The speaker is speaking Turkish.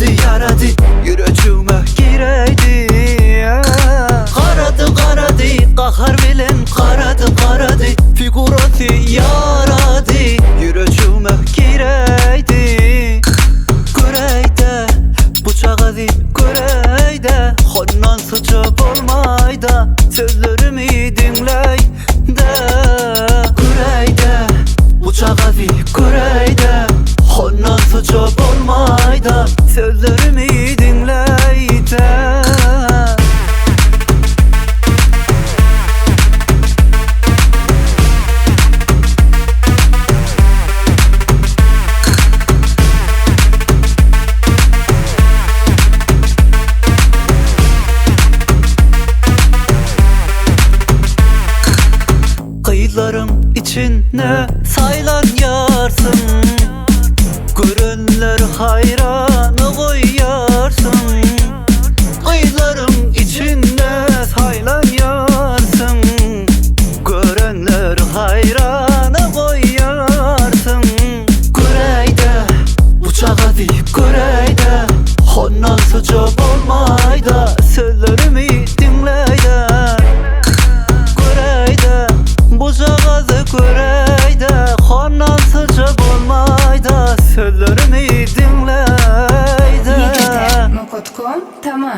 yaradı Yüreğime gireydi Qaradı qahar bilen qaradı Figurası yaradı Yüreğime gireydi Göreyde bıçağı dip göreyde Ondan sıçıp olmayda Sözlerimi dinley de Göreyde bıçağı dip göreyde Ondan sıçıp olmayda Sözlerimi dinley de Kıyılarım içine saylan yarsın Görenler hayranı koyarsın Kıyılarım içine saylan yarsın Görenler hayranı koyarsın Göreyde bıçağı dip göreyde Ondan sıcak olmayda Sözlerimi dinleyde Bıçağızı göreyde Ondan sıcak olmayda Sözlerimi dinleyde Yigitlar.com tamam.